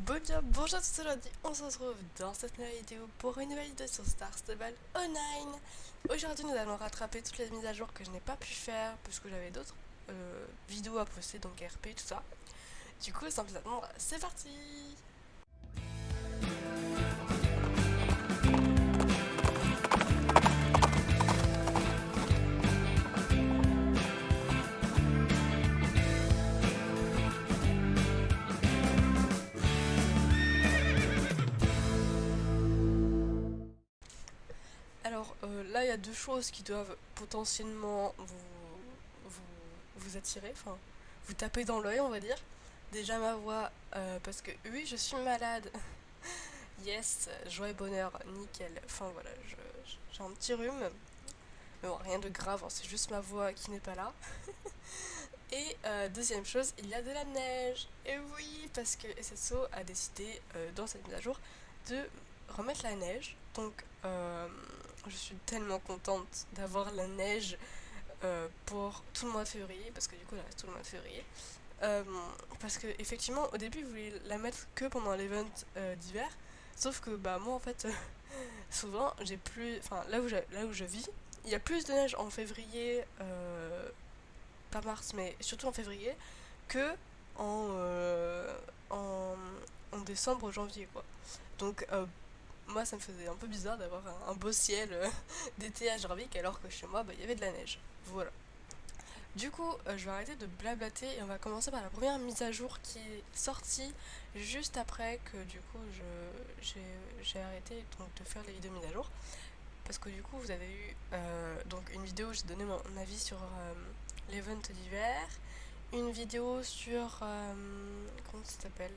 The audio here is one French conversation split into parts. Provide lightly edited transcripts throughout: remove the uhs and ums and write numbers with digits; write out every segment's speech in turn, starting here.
Bonjour à tous, aujourd'hui on se retrouve dans cette nouvelle vidéo pour une nouvelle vidéo sur Star Stable Online. Aujourd'hui nous allons rattraper toutes les mises à jour que je n'ai pas pu faire puisque j'avais d'autres vidéos à poster, donc RP tout ça. Du coup sans plus attendre, c'est parti. Alors là il y a deux choses qui doivent potentiellement vous attirer, enfin vous taper dans l'œil on va dire. Déjà ma voix, parce que oui je suis malade. Yes, joie et bonheur, nickel. Enfin voilà, j'ai un petit rhume. Mais bon, rien de grave, hein, c'est juste ma voix qui n'est pas là. Et deuxième chose, il y a de la neige. Et oui, parce que SSO a décidé dans cette mise à jour de remettre la neige. Donc je suis tellement contente d'avoir la neige pour tout le mois de février, parce que du coup il reste tout le mois de février. Euh, Parce que effectivement au début ils voulaient la mettre que pendant l'event d'hiver. Sauf que bah moi en fait souvent j'ai plus. Enfin là où je vis, il y a plus de neige en février, pas mars, mais surtout en février, que en, en, en décembre, janvier quoi. Donc moi ça me faisait un peu bizarre d'avoir un beau ciel d'été à Jarvik alors que chez moi bah, il y avait de la neige. Voilà. Du coup, je vais arrêter de blablater et on va commencer par la première mise à jour qui est sortie juste après que du coup j'ai arrêté donc, de faire les vidéos mise à jour. Parce que du coup vous avez eu donc une vidéo où j'ai donné mon avis sur l'event d'hiver, une vidéo sur comment ça s'appelle,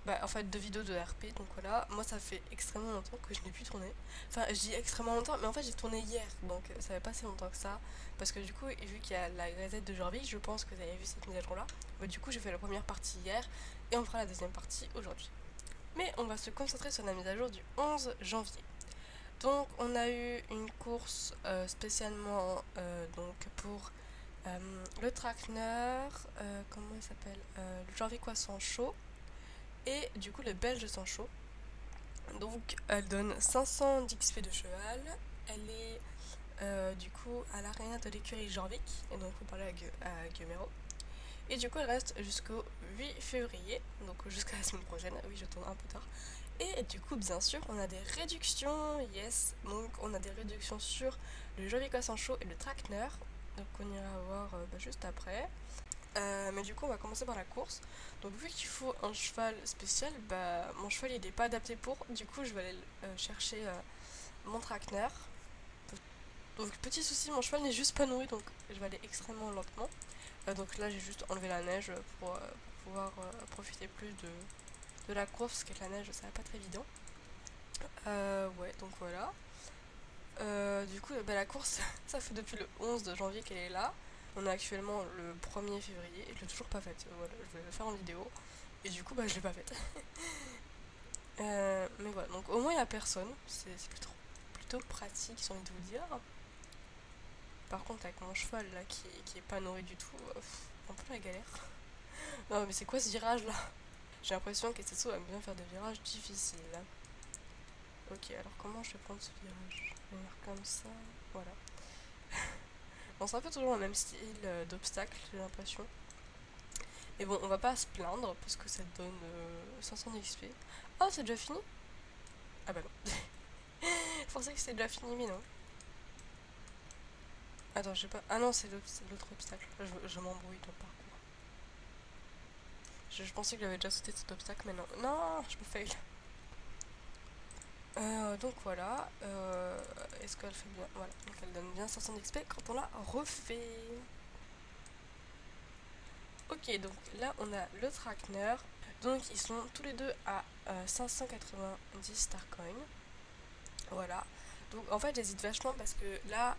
bah en fait deux vidéos de RP. Donc voilà, moi ça fait extrêmement longtemps que je n'ai plus tourné, enfin je dis extrêmement longtemps mais en fait j'ai tourné hier donc ça fait pas si longtemps que ça, parce que du coup vu qu'il y a la gazette de Jorvik, je pense que vous avez vu cette mise à jour là. Bah, du coup j'ai fait la première partie hier et on fera la deuxième partie aujourd'hui, mais on va se concentrer sur la mise à jour du 11 janvier. Donc on a eu une course spécialement donc pour le Trackner, comment il s'appelle, le Jorvicois sans chaud et du coup le Belge sans chaud. Donc elle donne 500 d'XP de cheval, elle est du coup à l'aréna de l'écurie Jorvik, et donc il faut parler à Guillemero. Et du coup elle reste jusqu'au 8 février, donc jusqu'à la semaine prochaine. Oui, je tourne un peu tard. Et du coup, bien sûr, on a des réductions, yes. Donc, on a des réductions sur le Jovica sans chaud et le Trackner. Donc, on ira voir bah, juste après. Mais du coup, on va commencer par la course. Donc, vu qu'il faut un cheval spécial, bah, mon cheval il n'est pas adapté pour. Du coup, je vais aller chercher mon Trackner. Donc, petit souci, mon cheval n'est juste pas nourri, donc je vais aller extrêmement lentement. Donc là, j'ai juste enlevé la neige pour pouvoir profiter plus de la course, parce qu'avec la neige, ça va pas être évident. Ouais, donc voilà. Du coup, bah, la course, ça fait depuis le 11 de janvier qu'elle est là. On est actuellement le 1er février et je l'ai toujours pas faite. Voilà, je voulais la faire en vidéo. Et du coup, bah, je l'ai pas faite. Mais voilà, donc au moins il y a personne. C'est plutôt pratique, j'ai envie de vous dire. Par contre, avec mon cheval là qui est pas nourri du tout, un peu la galère. Non, mais c'est quoi ce virage là? J'ai l'impression que Tetsuo aime bien faire des virages difficiles. Ok, alors comment je vais prendre ce virage? Je vais venir comme ça. Voilà. Bon, c'est un peu toujours le même style d'obstacle, j'ai l'impression. Mais bon, on va pas se plaindre parce que ça te donne 500 d'XP. Oh, c'est déjà fini? Ah bah non. Je pensais que c'était déjà fini, mais non. Attends, je sais pas. Ah non, c'est l'autre obstacle. Je m'embrouille dans le parcours. Je pensais que j'avais déjà sauté cet obstacle, mais non. Non, je me fail. Donc voilà. Est-ce qu'elle fait bien? Voilà. Donc elle donne bien 500 d'XP quand on la refait. Ok, donc là on a le Trackner. Donc ils sont tous les deux à 590 Starcoin. Voilà. Donc en fait j'hésite vachement parce que là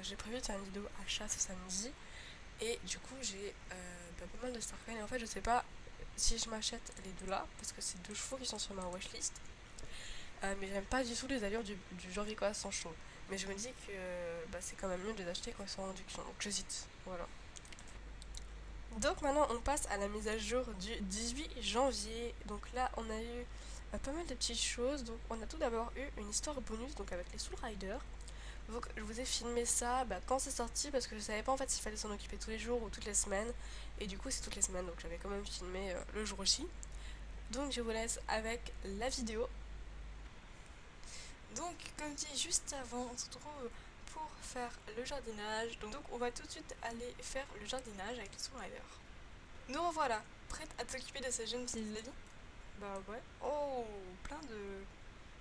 j'ai prévu de faire une vidéo achat ce samedi. Et du coup j'ai pas mal de Starcoin. Et en fait je sais pas si je m'achète les deux là, parce que c'est deux chevaux qui sont sur ma wishlist. Mais j'aime pas du tout les allures du Jorvicois sans chaud. Mais je me dis que bah, c'est quand même mieux de les acheter quand ils sont en réduction. Donc j'hésite. Voilà. Donc maintenant on passe à la mise à jour du 18 janvier. Donc là on a eu pas mal de petites choses. Donc on a tout d'abord eu une histoire bonus donc avec les Soul Riders. Donc je vous ai filmé ça quand c'est sorti parce que je savais pas en fait s'il fallait s'en occuper tous les jours ou toutes les semaines. Et du coup c'est toutes les semaines donc j'avais quand même filmé le jour J. Donc je vous laisse avec la vidéo. Donc comme dit juste avant, on se retrouve pour faire le jardinage. Donc on va tout de suite aller faire le jardinage avec les Soul Riders. Nous revoilà, prête à t'occuper de ces jeunes filles de vie. Bah ouais. Oh, plein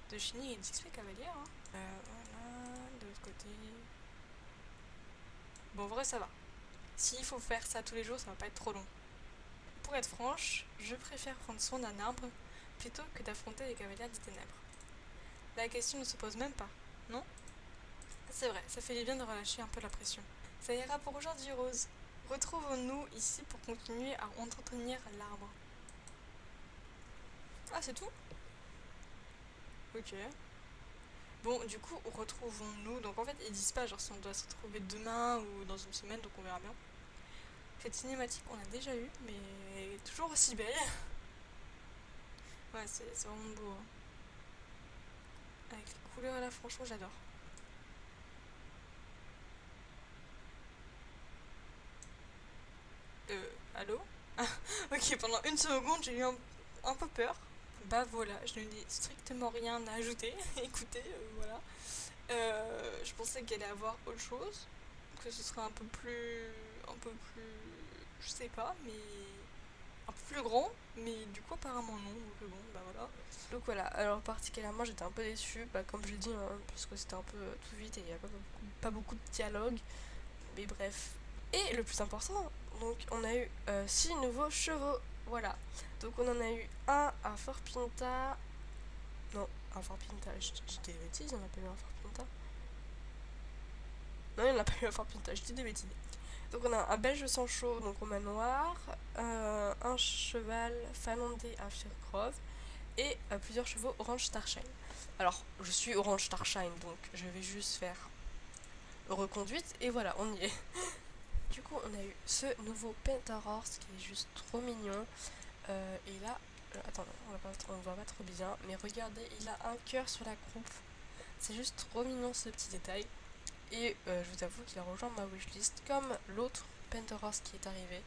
de chenilles et d'XP cavalières. Hein. Voilà, de l'autre côté. Bon, en vrai, ça va. S'il faut faire ça tous les jours, ça va pas être trop long. Pour être franche, je préfère prendre soin d'un arbre plutôt que d'affronter les cavalières des ténèbres. La question ne se pose même pas, non? C'est vrai, ça fait du bien de relâcher un peu la pression. Ça ira pour aujourd'hui, Rose. Retrouvons-nous ici pour continuer à entretenir l'arbre. Ah, c'est tout? Ok. Bon, du coup, retrouvons-nous. Donc en fait, ils disent pas genre si on doit se retrouver demain ou dans une semaine, donc on verra bien. Cette cinématique, on a déjà eu, mais toujours aussi belle. Ouais, c'est vraiment beau. Hein. Avec les couleurs là, franchement, j'adore. Allô? Ok, pendant une seconde, j'ai eu un peu peur. Bah voilà, je n'ai strictement rien à ajouter. Écoutez, voilà. Je pensais qu'il allait avoir autre chose, que ce serait un peu plus, je sais pas, mais un peu plus grand, mais du coup apparemment non, donc bon, bah voilà. Donc voilà, alors particulièrement j'étais un peu déçue, comme je l'ai dit, hein, puisque c'était un peu tout vite et il n'y a pas beaucoup de dialogue, mais bref. Et le plus important, donc on a eu 6 nouveaux chevaux, voilà. Donc on en a eu un à Fort Pinta, non, un Fort Pinta, j'ai des bêtises, on a pas eu un Fort Pinta. Non, il n'y en a pas eu à Fort Pinta, je dis des bêtises. Donc on a un belge sans chaud, donc au manoir, un cheval finlandais à Firkrov et plusieurs chevaux Orange Starshine. Alors, je suis Orange Starshine, donc je vais juste faire reconduite et voilà, on y est. Du coup, on a eu ce nouveau Pentarhorse qui est juste trop mignon. Et là, attends, on voit pas trop bien, mais regardez, il a un cœur sur la croupe. C'est juste trop mignon ce petit détail. Et je vous avoue qu'il a rejoint ma wishlist comme l'autre Pentarhorse qui est arrivé,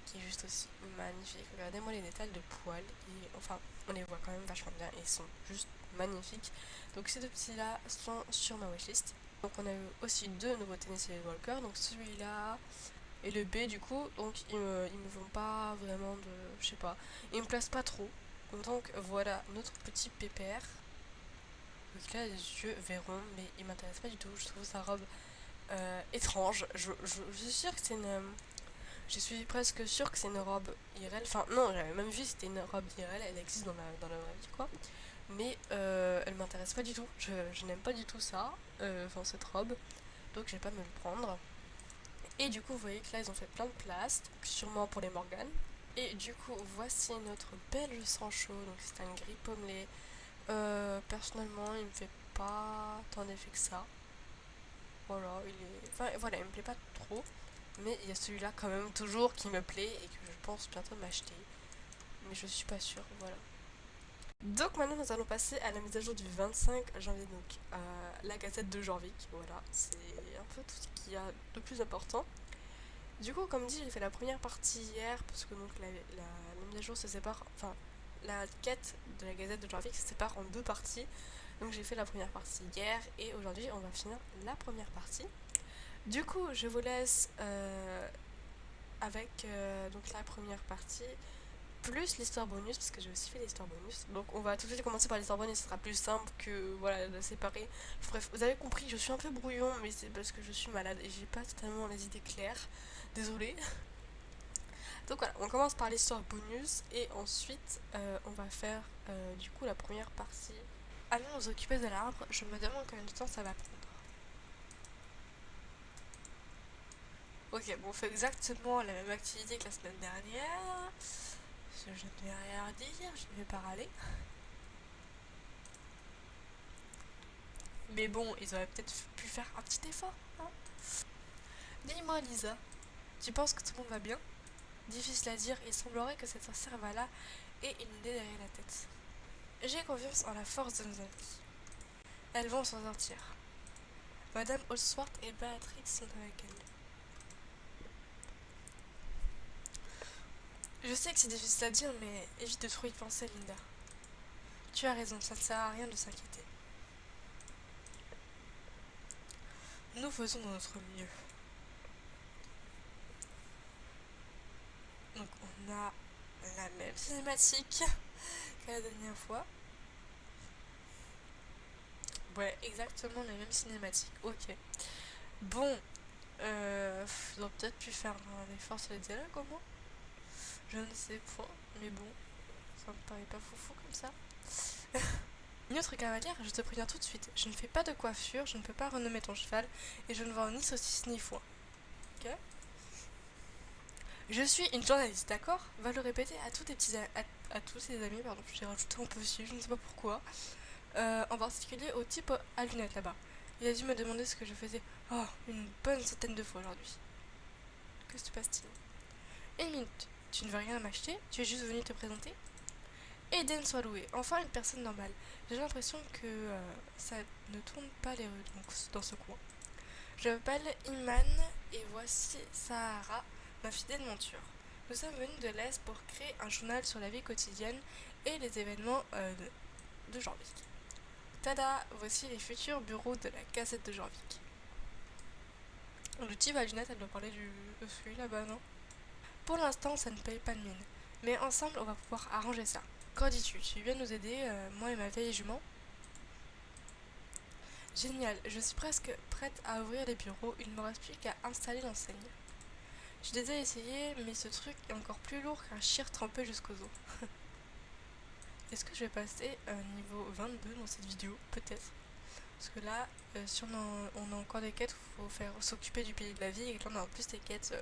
qui est juste aussi magnifique. Regardez-moi les détails de poils, et enfin, on les voit quand même vachement bien et ils sont juste magnifiques. Donc ces deux petits-là sont sur ma wishlist. Donc on a eu aussi deux nouveaux Tennessee Walker, donc celui-là et le B du coup, donc ils me vont pas vraiment de, je sais pas, ils me placent pas trop. Donc voilà notre petit pépère. Donc là les yeux verront, mais il m'intéresse pas du tout, je trouve sa robe étrange. Je suis sûre que c'est une. Je suis presque sûre que c'est une robe IRL. Enfin, non, j'avais même vu c'était une robe IRL. Elle existe dans la vraie vie, quoi. Mais elle m'intéresse pas du tout. Je n'aime pas du tout ça. Enfin, cette robe. Donc, je vais pas me le prendre. Et du coup, vous voyez que là, ils ont fait plein de place. Donc, sûrement pour les Morganes. Et du coup, voici notre belge sans chaud. Donc, c'est un gris pommelé. Personnellement, il me fait pas tant d'effet que ça. Voilà, il est. Enfin, voilà, il me plaît pas trop. Mais il y a celui-là quand même toujours qui me plaît et que je pense bientôt m'acheter. Mais je suis pas sûre, voilà. Donc maintenant nous allons passer à la mise à jour du 25 janvier, donc la gazette de Jorvik, voilà, c'est un peu tout ce qu'il y a de plus important. Du coup, comme dit, j'ai fait la première partie hier, parce que donc la mise à jour se sépare, enfin, la quête de la gazette de Jorvik se sépare en deux parties. Donc j'ai fait la première partie hier, et aujourd'hui on va finir la première partie. Du coup, je vous laisse avec donc la première partie, plus l'histoire bonus, parce que j'ai aussi fait l'histoire bonus. Donc on va tout de suite commencer par l'histoire bonus, ce sera plus simple que voilà, de séparer. Bref, vous avez compris, je suis un peu brouillon, mais c'est parce que je suis malade et j'ai pas totalement les idées claires. Désolée. Donc voilà, on commence par l'histoire bonus et ensuite on va faire du coup la première partie. Allons nous occuper de l'arbre, je me demande combien de temps ça va prendre. Ok, bon, on fait exactement la même activité que la semaine dernière. Je ne vais rien dire, je ne vais pas râler. Mais bon, ils auraient peut-être pu faire un petit effort. Hein. Dis-moi, Lisa, tu penses que tout le monde va bien? Difficile à dire, il semblerait que cette sorcière Vala ait une idée derrière la tête. J'ai confiance en la force de nos amis. Elles vont s'en sortir. Madame Holsworth et Béatrix sont avec elle. Je sais que c'est difficile à dire, mais évite de trop y penser, Linda. Tu as raison, ça ne sert à rien de s'inquiéter. Nous faisons de notre mieux. Donc on a la même cinématique qu'à la dernière fois. Ouais, exactement les mêmes cinématiques. Ok. Bon, ils auraient peut-être pu faire un effort sur les dialogues au moins. Je ne sais point, mais bon, ça me paraît pas foufou comme ça. Une autre cavalière, je te préviens tout de suite. Je ne fais pas de coiffure, je ne peux pas renommer ton cheval, et je ne vends ni saucisse ni foin. Ok? Je suis une journaliste, d'accord? Va le répéter à tous tes petits à tous ses amis, pardon, j'ai rajouté un peu aussi, je ne sais pas pourquoi. En particulier au type à lunettes là-bas. Il a dû me demander ce que je faisais. Oh, une bonne centaine de fois aujourd'hui. Que se passe-t-il? Une minute. Tu ne veux rien m'acheter? Tu es juste venu te présenter? Eden soit loué. Enfin une personne normale. J'ai l'impression que ça ne tourne pas les rues dans ce coin. Je m'appelle Iman et voici Sahara, ma fidèle monture. Nous sommes venus de l'Est pour créer un journal sur la vie quotidienne et les événements de Jorvik. Tada, voici les futurs bureaux de la Gazette de Jorvik. Le type à lunettes, elle doit parler de celui là-bas, non? Pour l'instant, ça ne paye pas de mine. Mais ensemble, on va pouvoir arranger ça. Qu'en dis-tu? Tu viens nous aider, moi et ma vieille jument? Génial, je suis presque prête à ouvrir les bureaux, il ne me reste plus qu'à installer l'enseigne. J'ai déjà essayé, mais ce truc est encore plus lourd qu'un chir trempé jusqu'aux os. Est-ce que je vais passer niveau 22 dans cette vidéo? Peut-être. Parce que là, si on a encore des quêtes, il faut faire s'occuper du pays de la vie, et que là on a en plus des quêtes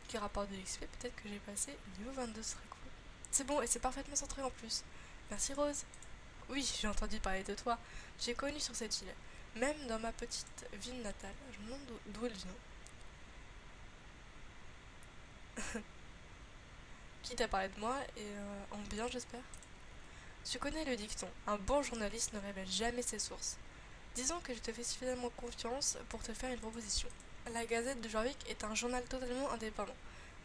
qui rapportent de l'XP, peut-être que j'ai passé niveau 22, ce serait cool. C'est bon, et c'est parfaitement centré en plus. Merci Rose. Oui, j'ai entendu parler de toi. J'ai connu sur cette île. Même dans ma petite ville natale. Je me demande d'où elle vient. Qui t'a parlé de moi et en bien, j'espère. Tu connais le dicton, un bon journaliste ne révèle jamais ses sources. Disons que je te fais suffisamment confiance pour te faire une proposition. La Gazette de Jorvik est un journal totalement indépendant,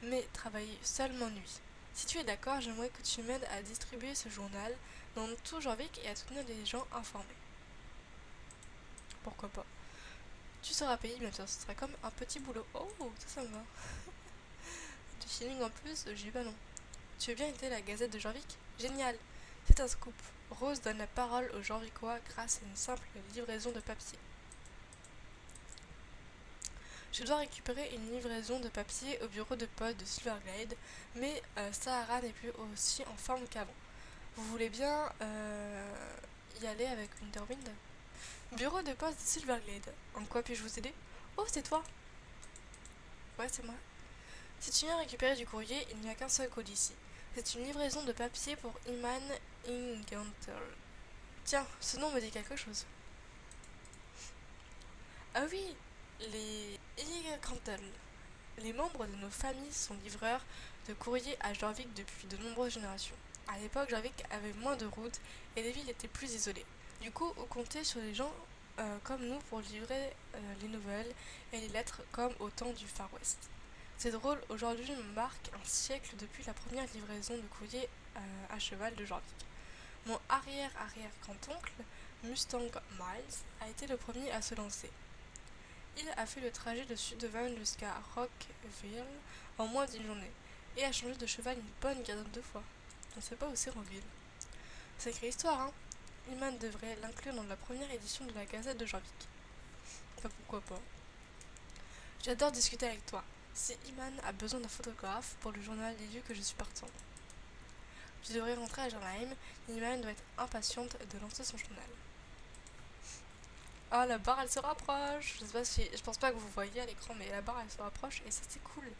mais travaille seulement nuit. Si tu es d'accord, j'aimerais que tu m'aides à distribuer ce journal dans tout Jorvik et à tenir les gens informés. Pourquoi pas? Tu seras payé bien sûr, ce sera comme un petit boulot. Oh, ça me va. Du feeling en plus, j'ai pas non. Tu veux bien aider la Gazette de Jorvik? Génial. C'est un scoop. Rose donne la parole aux Jorvikois grâce à une simple livraison de papier. Je dois récupérer une livraison de papier au bureau de poste de Silverglade, mais Sahara n'est plus aussi en forme qu'avant. Vous voulez bien y aller avec Winterwind? Bureau de poste de Silverglade. En quoi puis-je vous aider? Oh, c'est toi? Ouais, c'est moi. Si tu viens récupérer du courrier, il n'y a qu'un seul colis ici. C'est une livraison de papier pour Iman Ingantel. Tiens, ce nom me dit quelque chose. Ah oui, les Ingantel. Les membres de nos familles sont livreurs de courrier à Jorvik depuis de nombreuses générations. À l'époque, Jorvik avait moins de routes et les villes étaient plus isolées. Du coup, on comptait sur les gens comme nous pour livrer les nouvelles et les lettres comme au temps du Far West. C'est drôle, aujourd'hui marque un siècle depuis la première livraison de courrier à cheval de Jorvik. Mon arrière-arrière-grand-oncle, Mustang Miles, a été le premier à se lancer. Il a fait le trajet de Sudhaven jusqu'à Rockville en moins d'une journée et a changé de cheval une bonne quinzaine de fois. On ne sait pas où c'est Rockville. Sacrée histoire, hein? Iman devrait l'inclure dans la première édition de la Gazette de Jorvik. Enfin, pourquoi pas. J'adore discuter avec toi. Si Iman a besoin d'un photographe pour le journal, dis-lui que je suis partant. Je devrais rentrer à Jarnheim. Iman doit être impatiente de lancer son journal. Ah, la barre elle se rapproche. Je sais pas si, je pense pas que vous voyez à l'écran, mais la barre elle se rapproche et ça c'est cool.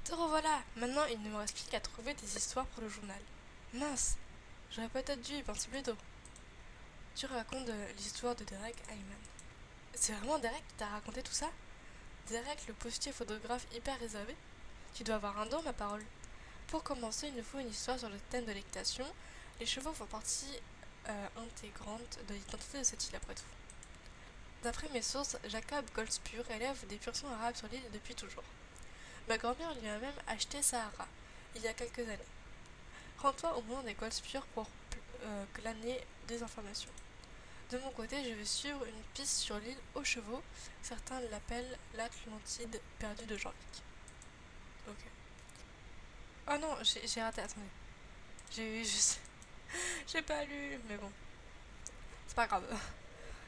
Te revoilà. Maintenant il ne me reste plus qu'à trouver des histoires pour le journal. Mince, j'aurais peut-être dû y penser plus tôt. Tu racontes l'histoire de Derek à Iman. C'est vraiment Derek qui t'a raconté tout ça? Derek, le postier photographe hyper réservé? Tu dois avoir un don, ma parole. Pour commencer, il nous faut une histoire sur le thème de l'équitation. Les chevaux font partie intégrante de l'identité de cette île après tout. D'après mes sources, Jacob Goldspuhr élève des pur sang arabes sur l'île depuis toujours. Ma grand-mère lui a même acheté Sahara, il y a quelques années. Rends-toi au moment des Goldspuhr pour glaner des informations. De mon côté, je vais suivre une piste sur l'île aux chevaux. Certains l'appellent l'Atlantide perdue de Jean-Luc. Ok. Oh non, j'ai raté, attendez. J'ai juste... J'ai pas lu, mais bon. C'est pas grave.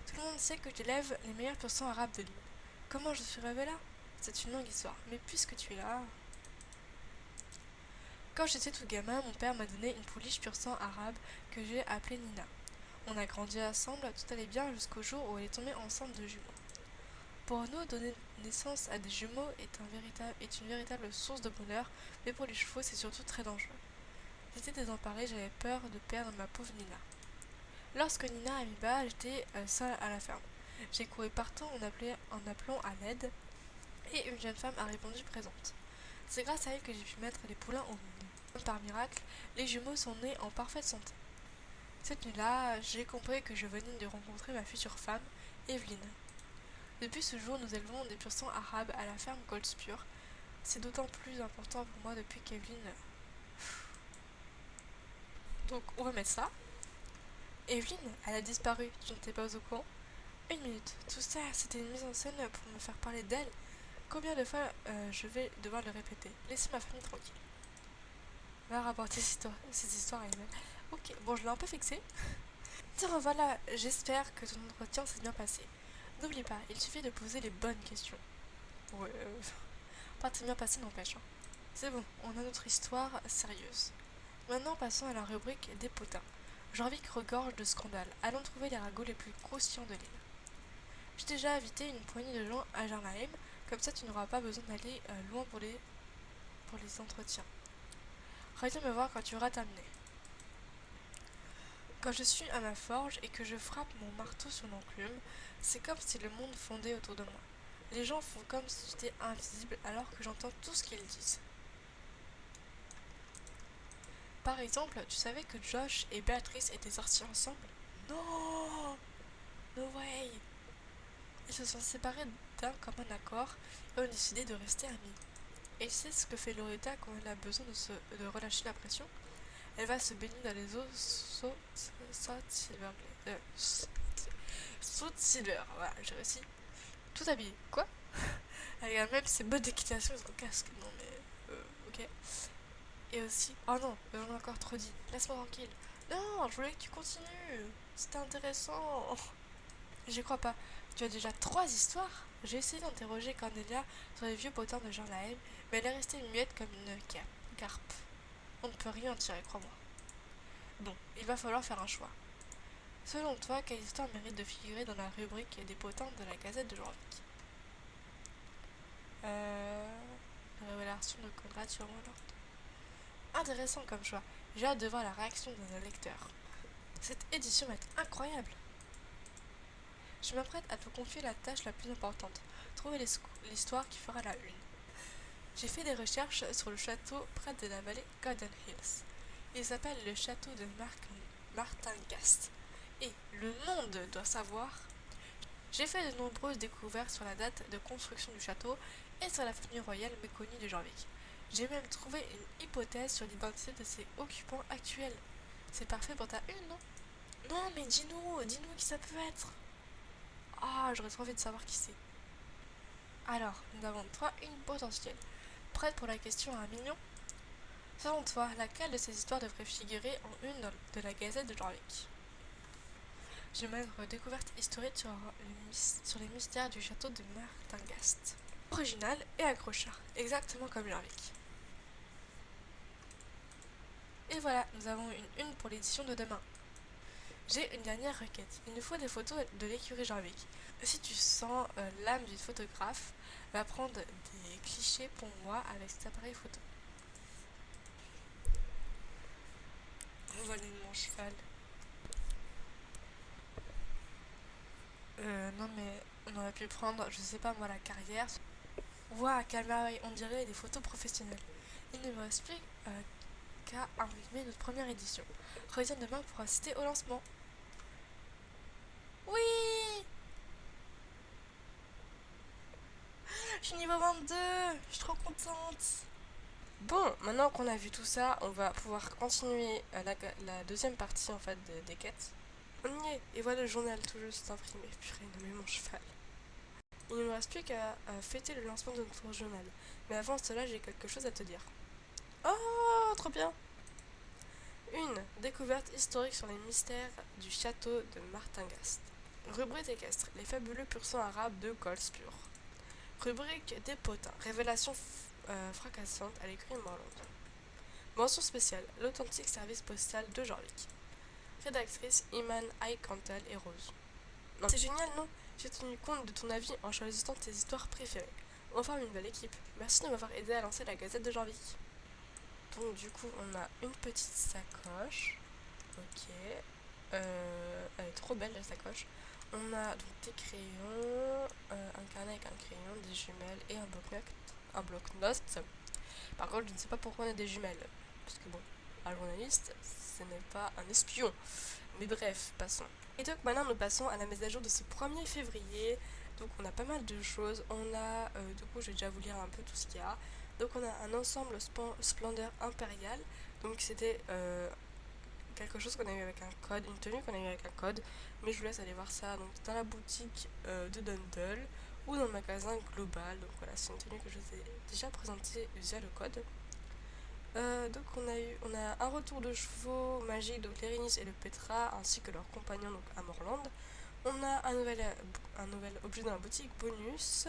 Tout le monde sait que j'élève les meilleurs pur sang arabes de l'île. Comment je suis arrivée là? C'est une longue histoire, mais puisque tu es là... Quand j'étais tout gamin, mon père m'a donné une pouliche pur sang arabe que j'ai appelée Nina. On a grandi ensemble, tout allait bien jusqu'au jour où elle est tombée enceinte de jumeaux. Pour nous, donner naissance à des jumeaux est une véritable source de bonheur, mais pour les chevaux, c'est surtout très dangereux. J'étais désemparée, j'avais peur de perdre ma pauvre Nina. Lorsque Nina a mis bas, j'étais seule à la ferme. J'ai couru partout en appelant à l'aide, et une jeune femme a répondu présente. C'est grâce à elle que j'ai pu mettre les poulains au monde. Par miracle, les jumeaux sont nés en parfaite santé. Cette nuit-là, j'ai compris que je venais de rencontrer ma future femme, Evelyne. Depuis ce jour, nous élevons des pur sang arabes à la ferme Goldspuhr. C'est d'autant plus important pour moi depuis qu'Evelyne... Donc, on va mettre ça. Evelyne, elle a disparu, tu n'étais pas au courant? Une minute, tout ça, c'était une mise en scène pour me faire parler d'elle. Combien de fois je vais devoir le répéter? Laissez ma famille tranquille. Va rapporter ces histoires à Emmanuel. Ok, bon, je l'ai un peu fixé. Te revoilà, j'espère que ton entretien s'est bien passé. N'oublie pas, il suffit de poser les bonnes questions. Ouais, pas très bien passé n'empêche. Hein. C'est bon, on a notre histoire sérieuse. Maintenant, passons à la rubrique des potins. Jorvik regorge de scandales. Allons trouver les ragots les plus croustillants de l'île. J'ai déjà invité une poignée de gens à Jarnaheim, comme ça tu n'auras pas besoin d'aller loin pour les entretiens. Reviens me voir quand tu auras terminé. Quand je suis à ma forge et que je frappe mon marteau sur l'enclume, c'est comme si le monde fondait autour de moi. Les gens font comme si j'étais invisible alors que j'entends tout ce qu'ils disent. Par exemple, tu savais que Josh et Béatrice étaient sortis ensemble? Non! No way! Ils se sont séparés d'un commun accord et ont décidé de rester amis. Et c'est ce que fait Loretta quand elle a besoin de relâcher la pression. Elle va se baigner dans les eaux Saute Silver. Voilà, j'ai réussi. Tout habillé. Quoi? Elle a même ses bottes d'équitation et son casque. Non mais... ok. Et aussi... Oh non, j'en ai encore trop dit. Laisse-moi tranquille. Non, je voulais que tu continues. C'était intéressant. J'y crois pas. Tu as déjà 3 histoires? J'ai essayé d'interroger Cornelia sur les vieux potins de Jarlaheim, mais elle est restée muette comme une carpe. On ne peut rien en tirer, crois-moi. Bon, il va falloir faire un choix. Selon toi, quelle histoire mérite de figurer dans la rubrique des potins de la Gazette de Jorvik? La révélation de Conrad sur Roland. Intéressant comme choix. J'ai hâte de voir la réaction de nos lecteurs. Cette édition va être incroyable. Je m'apprête à te confier la tâche la plus importante, trouver l'histoire qui fera la une. J'ai fait des recherches sur le château près de la vallée Golden Hills. Il s'appelle le château de Martingast. Et le monde doit savoir. J'ai fait de nombreuses découvertes sur la date de construction du château et sur la famille royale méconnue de Jorvik. J'ai même trouvé une hypothèse sur l'identité de ses occupants actuels. C'est parfait pour ta une, non? Non, mais dis-nous qui ça peut être. Ah, j'aurais trop envie de savoir qui c'est. Alors, nous avons 3 une potentielle. Prête pour la question à 1 million? Selon toi, laquelle de ces histoires devrait figurer en une de la Gazette de Jorvik? Je vais mettre découverte historique sur les mystères du château de Martingast. Original et accrocheur, exactement comme Jorvik. Et voilà, nous avons une pour l'édition de demain. J'ai une dernière requête. Il nous faut des photos de l'écurie Jorvik. Si tu sens l'âme du photographe, va prendre des clichés pour moi avec cet appareil photo. Voilà mon cheval. Non mais on aurait pu prendre, je sais pas moi, la carrière. Ouah, quelle merveille, on dirait des photos professionnelles. Il ne me reste plus qu'à imprimer notre première édition. Reviens demain pour assister au lancement. Oui, je suis niveau 22, je suis trop contente. Bon, maintenant qu'on a vu tout ça, on va pouvoir continuer la deuxième partie en fait des quêtes. On y est, et voilà le journal tout juste imprimé. Purée, non mais mon cheval. Il ne nous reste plus qu'à fêter le lancement de notre journal. Mais avant cela, j'ai quelque chose à te dire. Oh, trop bien! Une découverte historique sur les mystères du château de Martingast. Rubrique équestre, les fabuleux pur sang arabes de Golspur. Rubrique des potins, révélation fracassante à l'écrit Morland. Mention spéciale, l'authentique service postal de Jorvik. Rédactrice Iman Aykantel et Rose. Non, c'est génial, non? J'ai tenu compte de ton avis en choisissant tes histoires préférées. On forme une belle équipe. Merci de m'avoir aidé à lancer la Gazette de Jorvik. Donc du coup, on a une petite sacoche. Ok. Elle est trop belle la sacoche. On a donc des crayons, un carnet avec un crayon, des jumelles et un bloc-notes. Un bloc-notes. Par contre, je ne sais pas pourquoi on a des jumelles. Parce que bon, un journaliste, ce n'est pas un espion. Mais bref, passons. Et donc maintenant, nous passons à la mise à jour de ce 1er février. Donc on a pas mal de choses. On a, du coup, je vais déjà vous lire un peu tout ce qu'il y a. Donc on a un ensemble splendeur impériale. Donc c'était quelque chose qu'on a eu avec un code, une tenue qu'on a eu avec un code. Mais je vous laisse aller voir ça donc dans la boutique de Dundle ou dans le magasin Global. Donc voilà, c'est une tenue que je vous ai déjà présentée via le code. Donc on a un retour de chevaux magiques, donc l'Érinis et le Petra, ainsi que leurs compagnons donc à Morland. On a un nouvel objet dans la boutique bonus.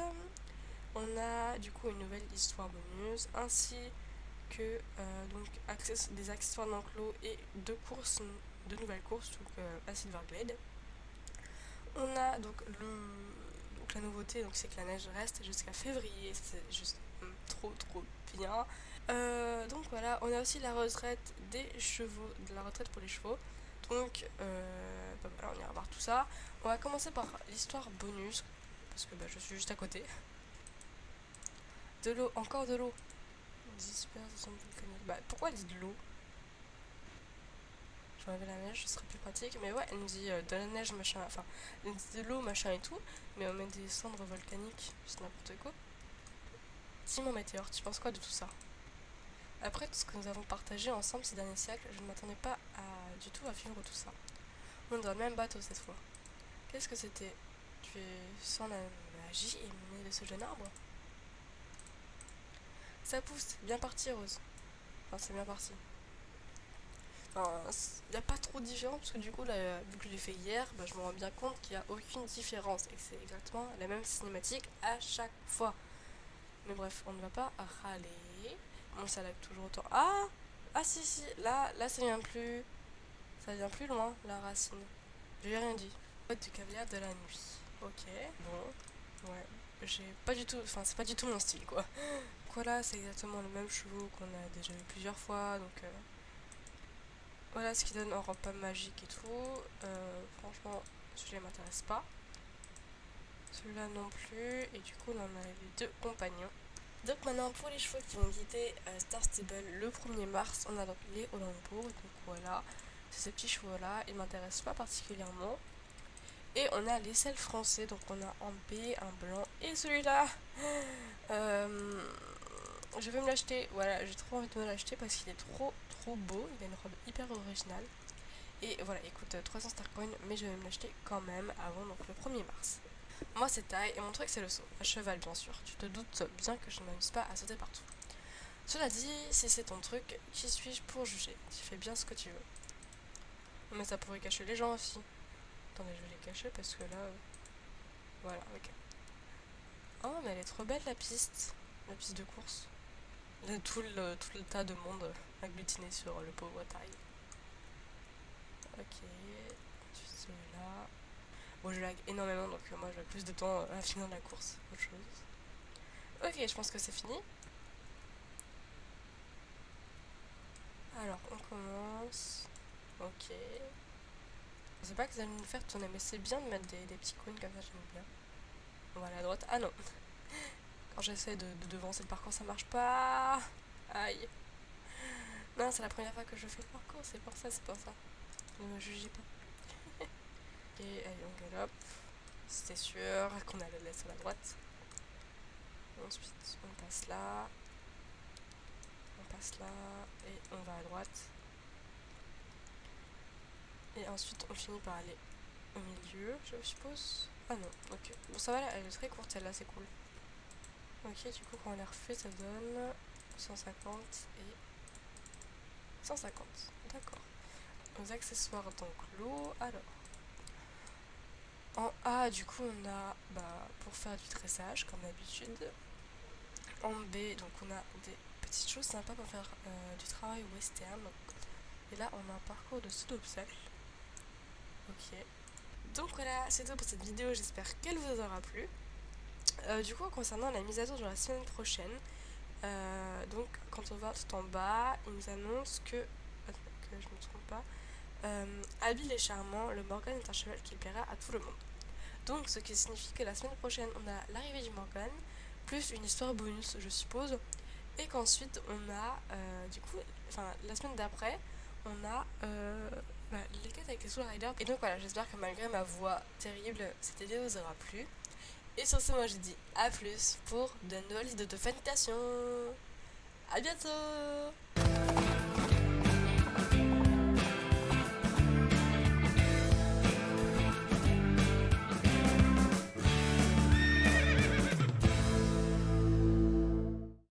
On a du coup une nouvelle histoire bonus, ainsi que donc des accessoires d'enclos et de nouvelles courses, donc à Silverglade. On a donc la nouveauté, donc c'est que la neige reste jusqu'à février, c'est juste trop bien. Donc voilà, on a aussi la retraite des chevaux, de la retraite pour les chevaux. Donc bah voilà, on ira voir tout ça. On va commencer par l'histoire bonus, parce que bah, je suis juste à côté. De l'eau, encore de l'eau. Disperse volcanique. Bah pourquoi elle dit de l'eau? Je vais enlever la neige, ce serait plus pratique. Mais ouais, elle nous dit de la neige, machin, enfin, elle nous dit de l'eau, machin et tout. Mais on met des cendres volcaniques, c'est n'importe quoi. Simon Météor, tu penses quoi de tout ça? Après tout ce que nous avons partagé ensemble ces derniers siècles, je ne m'attendais pas du tout à vivre tout ça. On est dans le même bateau cette fois. Qu'est-ce que c'était? Tu sens la magie émanée de ce jeune arbre? Ça pousse, bien parti Rose. Enfin, c'est bien parti. Enfin, il n'y a pas trop de différence parce que du coup, là, vu que je l'ai fait hier, bah, je me rends bien compte qu'il n'y a aucune différence et que c'est exactement la même cinématique à chaque fois. Mais bref, on ne va pas râler. Bon, ça lag toujours autant. Ah! Ah si, là ça vient plus. Ça vient plus loin, la racine. Je lui ai rien dit. Pote du cavalier de la nuit. Ok, bon. Ouais. J'ai pas du tout. Enfin, c'est pas du tout mon style, quoi. Voilà, c'est exactement le même chevaux qu'on a déjà eu plusieurs fois, donc voilà ce qui donne un repas magique et tout. Franchement, celui-là m'intéresse pas. Celui-là non plus. Et du coup, on en a les deux compagnons. Donc maintenant, pour les chevaux qui vont quitter Star Stable le 1er mars, on a donc les Olambourg. Donc voilà, c'est ces petits chevaux-là. Ils m'intéressent pas particulièrement. Et on a les selles français. Donc on a un B, un blanc et celui-là. Euh, je vais me l'acheter. Voilà, j'ai trop envie de me l'acheter parce qu'il est trop beau. Il a une robe hyper originale. Et voilà, il coûte 300 Starcoins, mais je vais me l'acheter quand même avant donc le 1er mars. Moi c'est taille et mon truc c'est le saut. À cheval bien sûr. Tu te doutes bien que je ne m'amuse pas à sauter partout. Cela dit, si c'est ton truc, qui suis-je pour juger? Tu fais bien ce que tu veux. Mais ça pourrait cacher les gens aussi. Attendez, je vais les cacher parce que là... voilà, ok. Oh, mais elle est trop belle la piste. La piste de course. Tout le tas de monde agglutiné sur le pauvre taille. Ok, celui-là. Bon, je lag énormément, donc moi j'ai plus de temps à finir la course qu'autre chose. Ok, je pense que c'est fini. Alors, on commence. Ok. Je sais pas que ça allait nous faire tourner, mais c'est bien de mettre des petits coins comme ça, j'aime bien. On va aller à droite. Ah non. Alors j'essaie de devancer le parcours, ça marche pas. Aïe. Non, c'est la première fois que je fais le parcours, c'est pour ça. Ne me jugez pas. Et allez, on galope. C'était sûr qu'on allait laisser à la droite. Ensuite, on passe là. Et on va à droite. Et ensuite, on finit par aller au milieu, je suppose. Ah non, ok. Bon, ça va, elle est très courte, celle-là, c'est cool. Ok, du coup, quand on la refait, ça donne 150 et 150. D'accord. Aux accessoires, donc l'eau. Alors, en A, du coup, on a pour faire du tressage, comme d'habitude. En B, donc on a des petites choses sympas pour faire du travail western. Et là, on a un parcours de saut d'obstacle. Ok. Donc voilà, c'est tout pour cette vidéo, j'espère qu'elle vous aura plu. Du coup, concernant la mise à jour de la semaine prochaine, donc quand on va tout en bas, il nous annonce que je ne me trompe pas, habile et charmant, le Morgan est un cheval qui plaira à tout le monde. Donc ce qui signifie que la semaine prochaine, on a l'arrivée du Morgan, plus une histoire bonus, je suppose, et qu'ensuite on a, la semaine d'après, on a les quêtes avec les Soul Riders. Et donc voilà, j'espère que malgré ma voix terrible, cette vidéo vous aura plu. Et sur ce, moi je dis à plus pour de nouvelles vidéos de Fanitation. À bientôt.